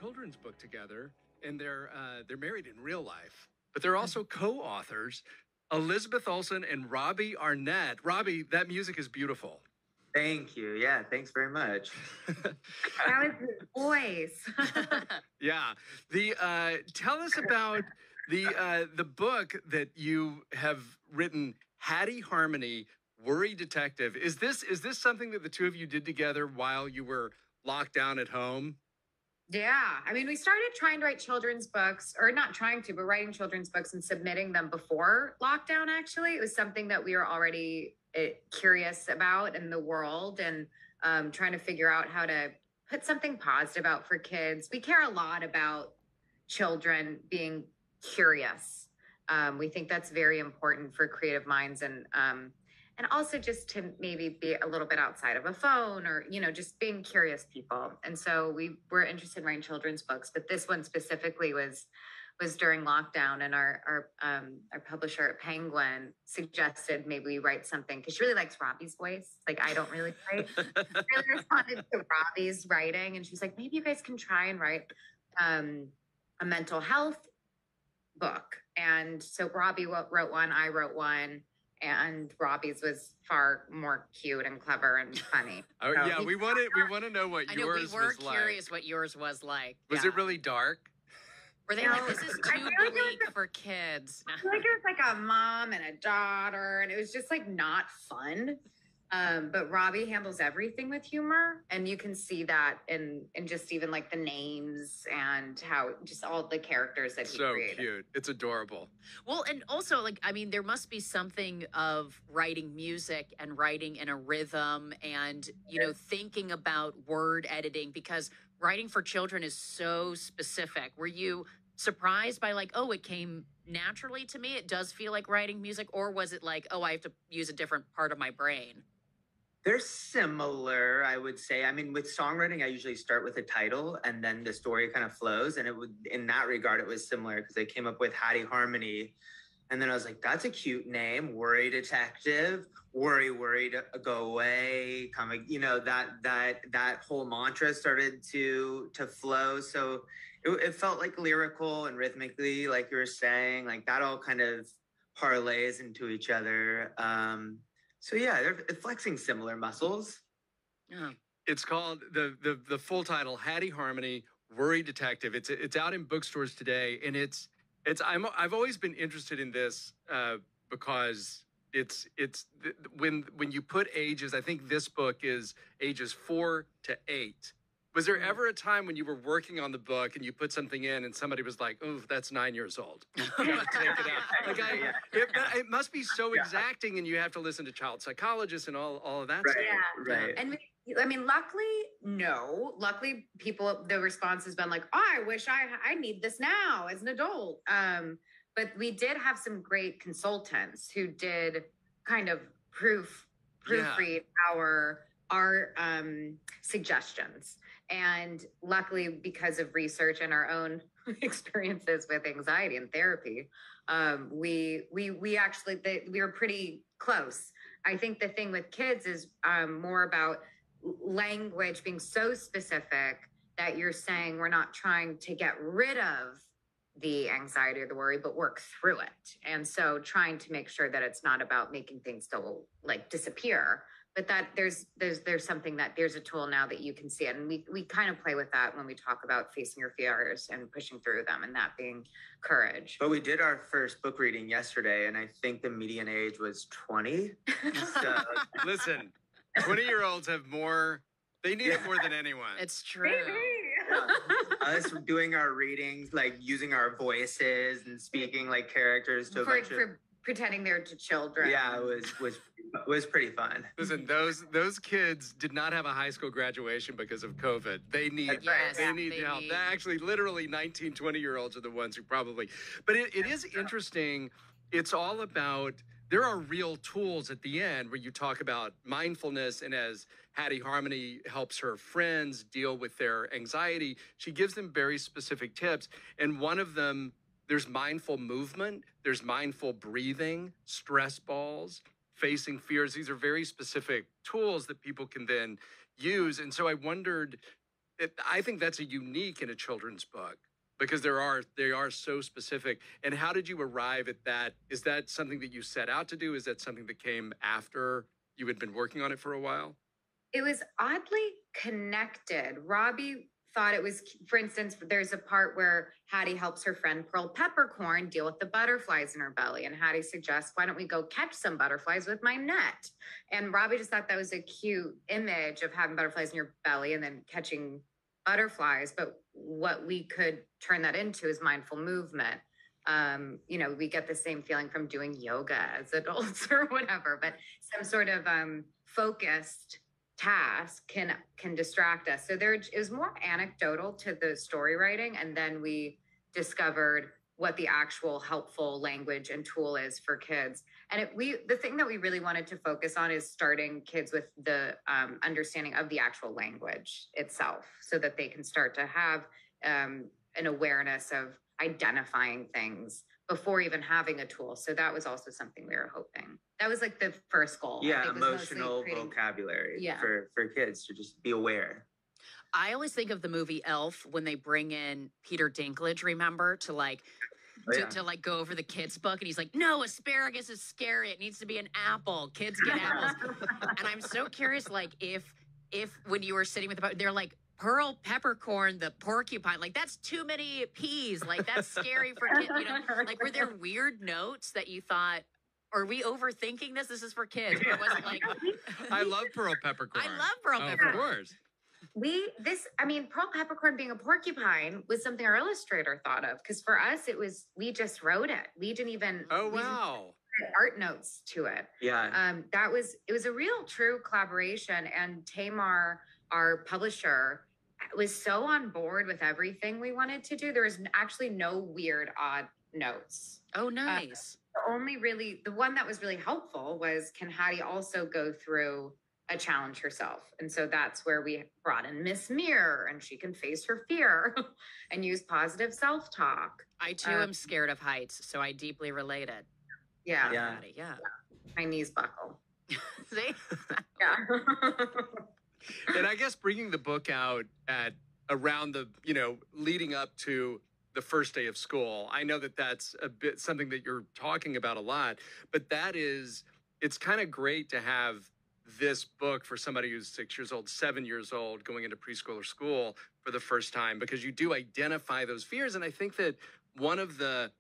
children's book together, and they're married in real life, but they're also co-authors, Elizabeth Olsen and Robbie Arnett. Robbie, that music is beautiful. Thank you. Yeah, thanks very much. That was his voice. Yeah. Tell us about the book that you have written, Hattie Harmony, Worry Detective. Is this something that the two of you did together while you were locked down at home? Yeah. I mean, we started trying to write children's books, or not trying to, but writing children's books and submitting them before lockdown, actually. It was something that we were already curious about in the world, and trying to figure out how to put something positive out for kids. We care a lot about children being curious. We think that's very important for creative minds, and also just to maybe be a little bit outside of a phone, or, just being curious people. And so we were interested in writing children's books, but this one specifically was during lockdown, and our publisher at Penguin suggested maybe we write something, because she really likes Robbie's voice. Like, I don't really write. Really responded to Robbie's writing, and she's like, maybe you guys can try and write a mental health book. And so Robbie wrote one, I wrote one, and Robbie's was far more cute and clever and funny. Oh, so yeah, we want to know what yours was like. We were curious what yours was like. Was it really dark? Were they like, this is too bleak for kids? I feel like it was like a mom and a daughter, and it was just like not fun. But Robbie handles everything with humor, and you can see that in just even like the names and how just all the characters that he created. So cute. It's adorable. Well, and also, there must be something of writing music and writing in a rhythm and, thinking about word editing, because writing for children is so specific. Were you surprised by it came naturally to me? It does feel like writing music, or was it like, I have to use a different part of my brain? They're similar, I would say. I mean, with songwriting, I usually start with a title and then the story kind of flows. And in that regard, it was similar, because I came up with Hattie Harmony. And then I was like, that's a cute name. Worry Detective, worry, go away. That whole mantra started to flow. So it felt like lyrical and rhythmically, like you were saying, like that all kind of parlays into each other. So yeah, they're flexing similar muscles. Yeah. It's called the full title, Hattie Harmony, Worry Detective. It's out in bookstores today, and I've always been interested in this because when you put ages, I think this book is ages 4 to 8. Was there ever a time when you were working on the book and you put something in and somebody was like, "Oh, that's 9 years old. Take it out." It must be so exacting, and you have to listen to child psychologists and all of that stuff. Yeah, right. And I mean, luckily, no. Luckily, the response has been like, I wish I need this now as an adult. But we did have some great consultants who did kind of proofread our suggestions. And luckily, because of research and our own experiences with anxiety and therapy, we were pretty close. I think the thing with kids is more about language being so specific that you're saying we're not trying to get rid of the anxiety or the worry, but work through it. And so trying to make sure that it's not about making things still disappear, but that there's something, that there's a tool now that you can see it. And we kind of play with that when we talk about facing your fears and pushing through them, and that being courage. But we did our first book reading yesterday, and I think the median age was 20. So listen, 20-year-olds have more. They need it more than anyone. It's true. Us doing our readings, using our voices and speaking like characters to for pretending they're to children. Yeah, it was pretty fun. Listen, those kids did not have a high school graduation because of COVID. They need help. Actually, literally 19, 20-year-olds are the ones who probably. But it is interesting. It's all about, there are real tools at the end where you talk about mindfulness, and as Hattie Harmony helps her friends deal with their anxiety, she gives them very specific tips. And one of them, there's mindful movement, there's mindful breathing, stress balls, facing fears. These are very specific tools that people can then use. And so I wondered, I think that's a unique in a children's book because they are so specific. And how did you arrive at that? Is that something that you set out to do? Is that something that came after you had been working on it for a while? It was oddly connected. Robbie thought it was, for instance, there's a part where Hattie helps her friend Pearl Peppercorn deal with the butterflies in her belly. And Hattie suggests, why don't we go catch some butterflies with my net? And Robbie just thought that was a cute image of having butterflies in your belly and then catching butterflies. But what we could turn that into is mindful movement. We get the same feeling from doing yoga as adults or whatever, but some sort of focused task can distract us. So there is more anecdotal to the story writing, and then we discovered what the actual helpful language and tool is for kids. And the thing that we really wanted to focus on is starting kids with the understanding of the actual language itself, so that they can start to have an awareness of identifying things before even having a tool. So that was also something we were hoping. That was like the first goal. Yeah, emotional vocabulary for kids to just be aware. I always think of the movie Elf when they bring in Peter Dinklage, remember, to like go over the kids' book, and he's like, no, asparagus is scary. It needs to be an apple. Kids get apples. And I'm so curious, like, if when you were sitting with the, they're like, Pearl Peppercorn, the porcupine, like that's too many peas. Like that's scary for kids, like were there weird notes that you thought, are we overthinking this? This is for kids. Or was it like, I love Pearl Peppercorn. I love Pearl Peppercorn. Of course. Pearl Peppercorn being a porcupine was something our illustrator thought of. Cause for us, we just wrote it. We didn't even, art notes to it. Yeah. It was a real true collaboration, and Tamar, our publisher, was so on board with everything we wanted to do. There was actually no weird, odd notes. Oh, nice. The one that was really helpful was, can Hattie also go through a challenge herself? And so that's where we brought in Miss Mirror, and she can face her fear and use positive self-talk. I too am scared of heights, so I deeply related. Yeah. Yeah. My knees buckle. See? Yeah. And I guess bringing the book out at around the, leading up to the first day of school, I know that that's a bit something that you're talking about a lot, but it's kind of great to have this book for somebody who's 6 years old, 7 years old, going into preschool or school for the first time, because you do identify those fears. And I think that one of the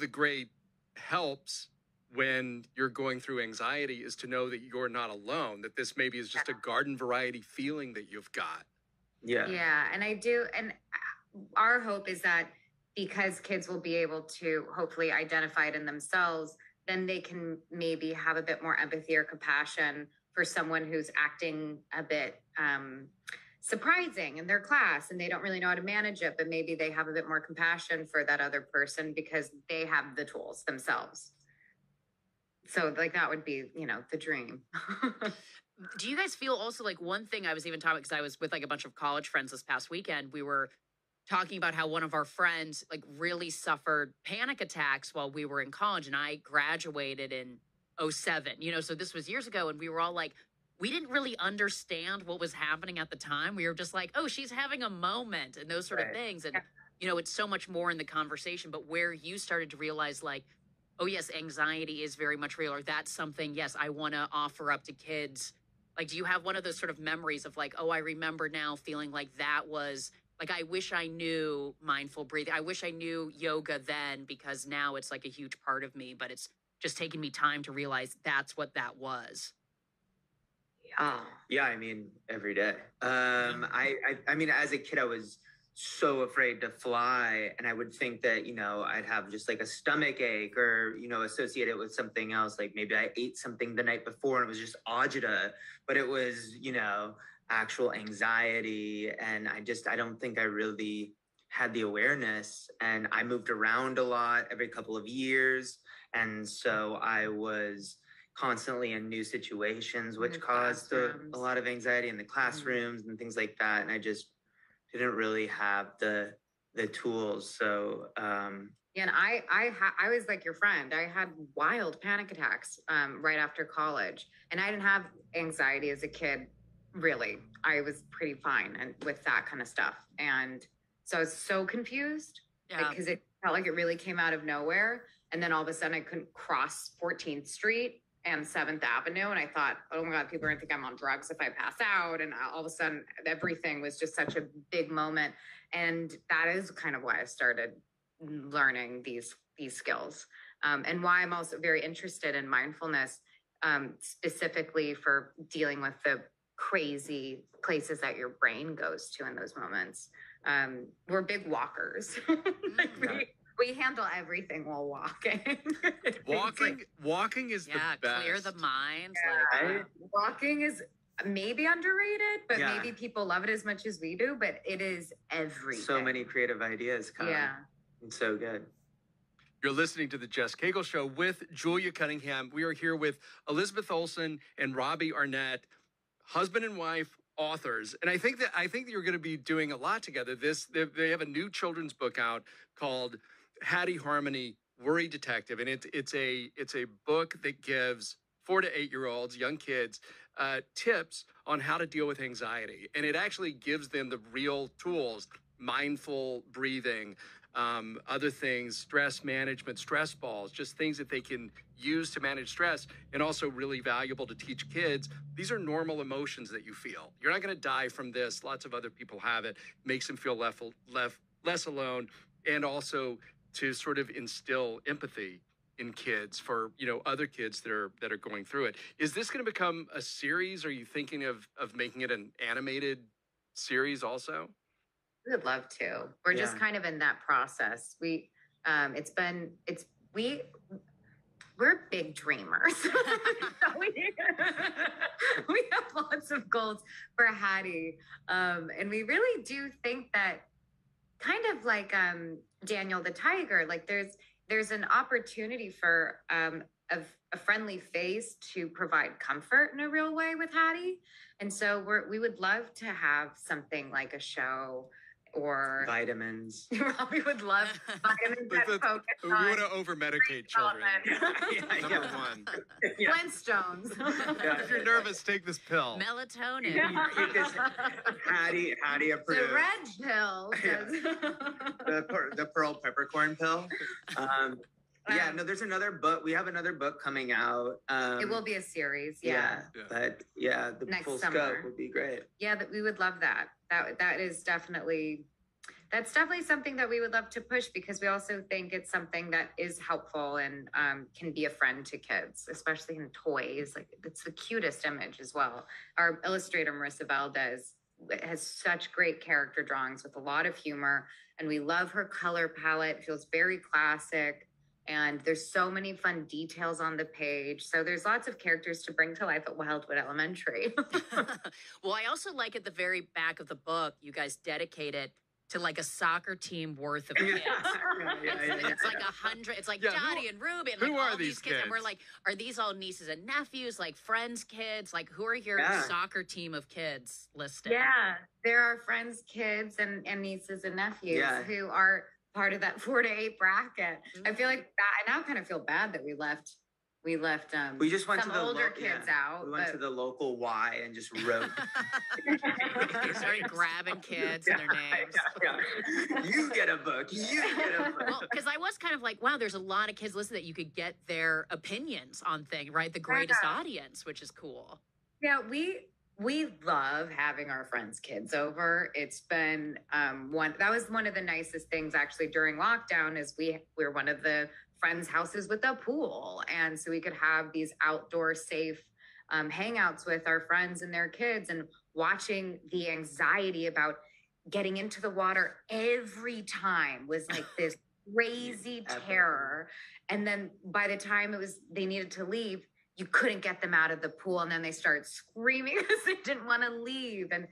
great helps when you're going through anxiety is to know that you're not alone, that this maybe is just a garden variety feeling that you've got. Yeah. Yeah. And I do. And our hope is that because kids will be able to hopefully identify it in themselves, then they can maybe have a bit more empathy or compassion for someone who's acting a bit surprising in their class, and they don't really know how to manage it, but maybe they have a bit more compassion for that other person because they have the tools themselves. So like that would be, the dream. Do you guys feel also like one thing I was even talking, because I was with like a bunch of college friends this past weekend, we were talking about how one of our friends like really suffered panic attacks while we were in college, and I graduated in 2007, so this was years ago, and we were all like, we didn't really understand what was happening at the time. We were just like, oh, she's having a moment and those sort of things. And, it's so much more in the conversation, but where you started to realize like, oh yes, anxiety is very much real, or that's something, yes, I want to offer up to kids. Like, do you have one of those sort of memories of like, oh, I remember now feeling like that was like, I wish I knew mindful breathing. I wish I knew yoga then, because now it's like a huge part of me, but it's just taken me time to realize that's what that was. Yeah. I mean, every day. I mean, as a kid, I was so afraid to fly, and I would think that I'd have just like a stomach ache, or associate it with something else, like maybe I ate something the night before and it was just agita, but it was actual anxiety. And I don't think I really had the awareness, and I moved around a lot every couple of years, and so I was constantly in new situations, which caused a lot of anxiety in the classrooms and things like that, and I just didn't really have the tools. So and I was like your friend. I had wild panic attacks right after college, and I didn't have anxiety as a kid really, I was pretty fine and with that kind of stuff. And so I was so confused because it felt like it really came out of nowhere. And then all of a sudden I couldn't cross 14th Street and 7th Avenue. And I thought, oh my God, people are gonna think I'm on drugs if I pass out. And all of a sudden everything was just such a big moment. And that is kind of why I started learning these skills. And why I'm also very interested in mindfulness, specifically for dealing with the crazy places that your brain goes to in those moments. We're big walkers. We handle everything while walking. Walking is the best. Clear the mind. Walking is maybe underrated, but maybe people love it as much as we do, but it is everything. So many creative ideas come. Yeah. It's so good. You're listening to the Jess Cagle Show with Julia Cunningham. We are here with Elizabeth Olsen and Robbie Arnett, husband and wife, authors. And I think that you're going to be doing a lot together. They have a new children's book out called Hattie Harmony, Worry Detective, and it's a book that gives 4 to 8-year-olds, young kids, tips on how to deal with anxiety. And it actually gives them the real tools, mindful breathing, other things, stress management, stress balls, just things that they can use to manage stress, and also really valuable to teach kids. These are normal emotions that you feel. You're not going to die from this. Lots of other people have it. Makes them feel less alone, and also to sort of instill empathy in kids for, other kids that are going through it. Is this going to become a series? Are you thinking of making it an animated series also? We would love to. We're just kind of in that process. We're big dreamers. we have lots of goals for Hattie. And we really do think that kind of like Daniel the Tiger, like there's an opportunity for a friendly face to provide comfort in a real way with Hattie. And so we would love to have something like a show or vitamins. We would love vitamins. We want to over-medicate children. Number one. Flintstones. If you're nervous, take this pill. Melatonin. Hattie approved. The red pill. The pearl peppercorn pill. There's another book. We have another book coming out. It will be a series. But the next full summer scope would be great. Yeah, we would love that. That's definitely something that we would love to push, because we also think it's something that is helpful and can be a friend to kids, especially in toys. Like, it's the cutest image as well. Our illustrator Marissa Valdez has such great character drawings with a lot of humor, and we love her color palette. It feels very classic. And there's so many fun details on the page. So there's lots of characters to bring to life at Wildwood Elementary. Well, I also like at the very back of the book, you guys dedicate it to like a soccer team worth of kids. It's like 100. It's like Dottie and Ruby and who like are all these kids. And we're like, are these all nieces and nephews, like friends' kids? Like, who are your soccer team of kids listed? Yeah, there are friends' kids and nieces and nephews who are part of that 4 to 8 bracket. I feel like that. I now kind of feel bad that we left. We just went some to the older kids out. We went to the local Y and just wrote. They started grabbing kids and their names. You get a book. You get a book. Well, because I was kind of like, wow, there's a lot of kids listed that you could get their opinions on things, right? The greatest audience, which is cool. Yeah, we love having our friends' kids over. It's been that was one of the nicest things actually during lockdown, is we're one of the friends' houses with a pool. And so we could have these outdoor safe hangouts with our friends and their kids, and watching the anxiety about getting into the water every time was like this crazy terror. And then by the time they needed to leave, you couldn't get them out of the pool, and then they started screaming because they didn't want to leave. And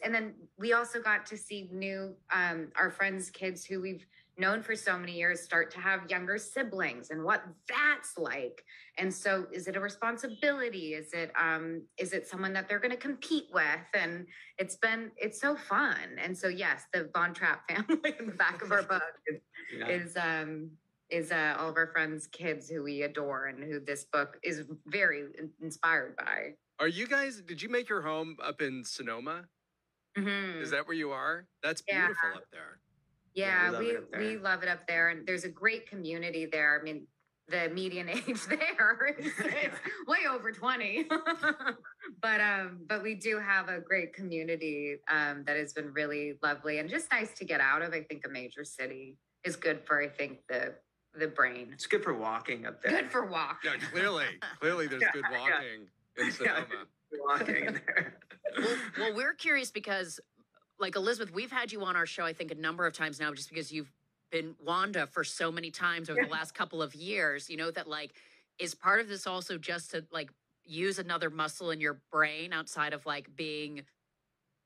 and then we also got to see new, our friends' kids who we've known for so many years start to have younger siblings, and what that's like. And so, is it a responsibility? Is it someone that they're going to compete with? And it's so fun. And so, yes, the Von Trapp family in the back of our book is all of our friends' kids who we adore, and who this book is very inspired by. Are you guys, did you make your home up in Sonoma? Mm-hmm. Is that where you are? That's beautiful up there. Yeah, we love it up there. And there's a great community there. I mean, the median age there is it's way over 20. But we do have a great community that has been really lovely and just nice to get out of. I think a major city is good for, I think, the brain. It's good for walking up there. Good for walking. Yeah, clearly there's good walking in Sonoma. Walking in there. Well, we're curious because, like, Elizabeth, we've had you on our show, I think, a number of times now, just because you've been Wanda for so many times over the last couple of years, you know, that, like, is part of this also just to, like, use another muscle in your brain outside of, like, being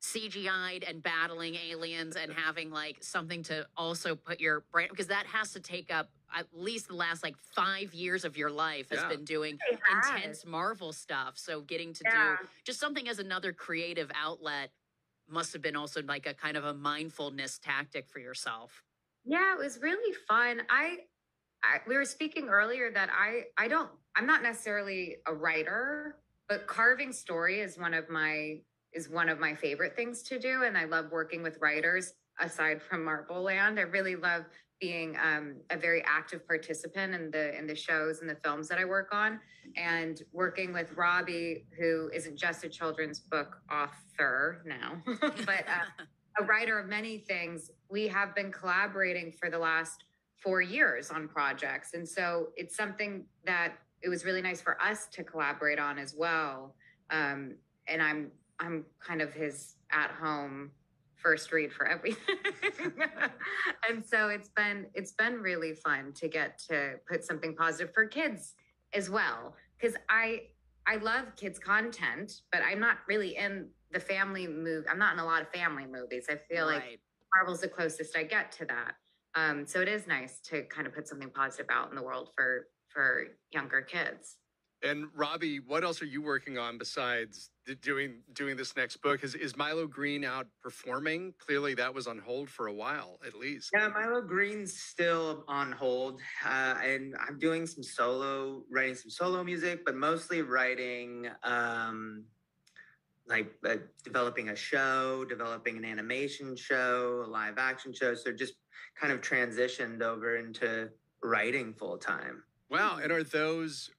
CGI'd and battling aliens and having, like, something to also put your brain, because that has to take up at least the last, like, 5 years of your life has been doing intense Marvel stuff. So getting to do just something as another creative outlet must have been also like a kind of a mindfulness tactic for yourself. Yeah, it was really fun. We were speaking earlier that I'm not necessarily a writer, but carving story is one of my favorite things to do. And I love working with writers aside from Marvel Land. I really love being a very active participant in the shows and the films that I work on, and working with Robbie, who isn't just a children's book author now, but a writer of many things. We have been collaborating for the last 4 years on projects. And so it's something that it was really nice for us to collaborate on as well. And I'm kind of his at-home first read for everything. And so it's been really fun to get to put something positive for kids as well. Because I love kids content, but I'm not really in the family movie. I'm not in a lot of family movies. I feel like Marvel's the closest I get to that. So it is nice to kind of put something positive out in the world for younger kids. And Robbie, what else are you working on besides doing this next book? Is Milo Greene out performing? Clearly that was on hold for a while, at least. Yeah, Milo Greene's still on hold. And I'm doing writing some solo music, but mostly writing, developing a show, developing an animation show, a live action show. So just kind of transitioned over into writing full time. Wow. And are those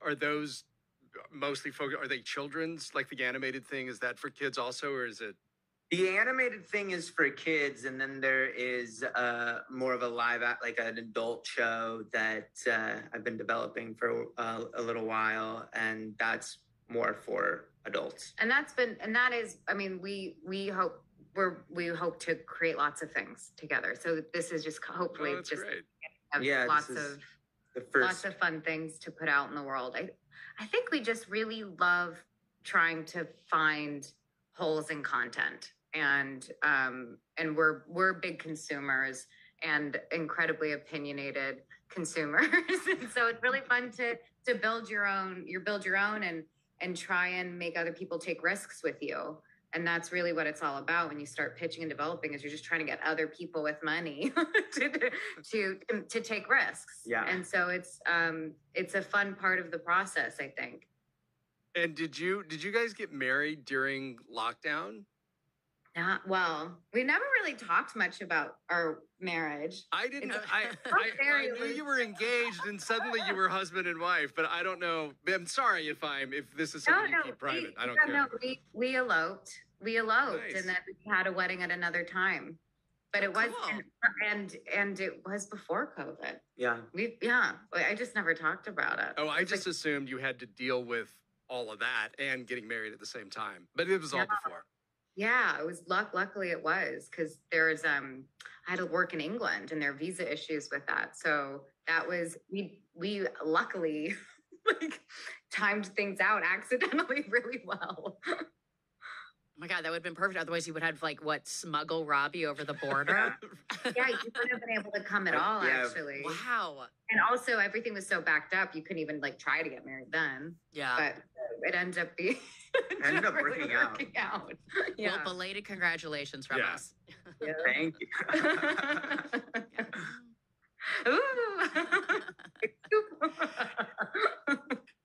mostly focused? Are they children's, like the animated thing? Is that for kids also, or is it? The animated thing is for kids, and then there is more of a like an adult show that I've been developing for a little while, and that's more for adults. And that is, I mean, we hope to create lots of things together. So this is just hopefully just great. Lots of fun things to put out in the world. I think we just really love trying to find holes in content, and we're big consumers and incredibly opinionated consumers. And so it's really fun to build your own and try and make other people take risks with you. And that's really what it's all about when you start pitching and developing, is you're just trying to get other people with money to take risks. Yeah. And so it's a fun part of the process, I think. And did you guys get married during lockdown? Well, we never really talked much about our marriage. I didn't. I knew you were engaged, and suddenly you were husband and wife. But I don't know. I'm sorry if this is something you keep private. I don't care. No, we eloped. Nice. And then we had a wedding at another time. But it was, and it was before COVID. Yeah. I just never talked about it. Oh, I just assumed you had to deal with all of that and getting married at the same time. But it was all before. Yeah, it was luckily it was, because there's I had to work in England and there are visa issues with that. So that was we luckily timed things out accidentally really well. Oh my God, that would have been perfect. Otherwise, you would have smuggle Robbie over the border. Yeah, you wouldn't have been able to come at all, actually. Wow. And also, everything was so backed up, you couldn't even try to get married then. Yeah. But it ended up being working out. Yeah. Well, belated congratulations from us. Yeah. Thank you.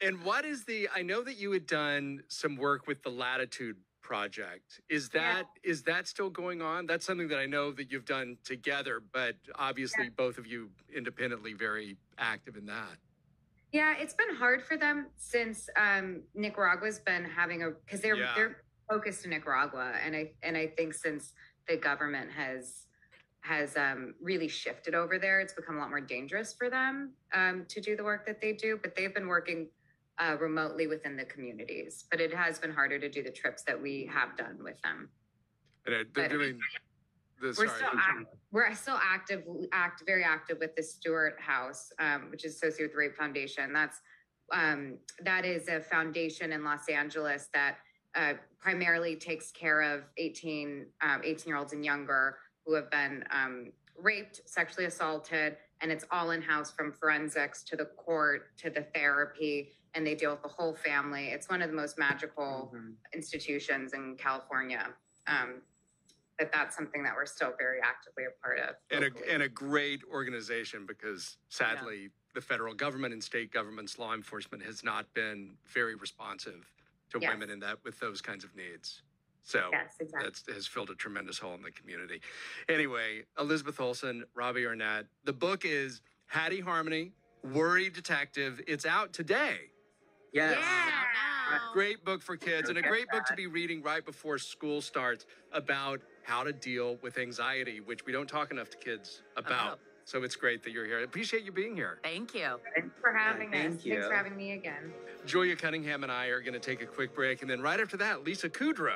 And what is I know that you had done some work with the Latitude Project. Is that still going on? That's something that I know that you've done together, but obviously both of you independently very active in that. Yeah, it's been hard for them since Nicaragua's been having because they're focused in Nicaragua, and I think since the government has really shifted over there, it's become a lot more dangerous for them to do the work that they do. But they've been working remotely within the communities, but it has been harder to do the trips that we have done with them. And they're doing this. We're still very active with the Stewart House, which is associated with the Rape Foundation. That is a foundation in Los Angeles that primarily takes care of 18-year-olds and younger who have been raped, sexually assaulted, and it's all in-house from forensics to the court to the therapy, and they deal with the whole family. It's one of the most magical institutions in California. But that's something that we're still very actively a part of. And a great organization, because sadly, the federal government and state governments, law enforcement has not been very responsive to women with those kinds of needs. So that has filled a tremendous hole in the community. Anyway, Elizabeth Olsen, Robbie Arnett. The book is Hattie Harmony, Worried Detective. It's out today. Yes. Yeah. Great book for kids, and a great book to be reading right before school starts about how to deal with anxiety, which we don't talk enough to kids about. So it's great that you're here. I appreciate you being here. Thank you. Thanks for having us. Thanks for having me again. Julia Cunningham and I are going to take a quick break, and then right after that, Lisa Kudrow.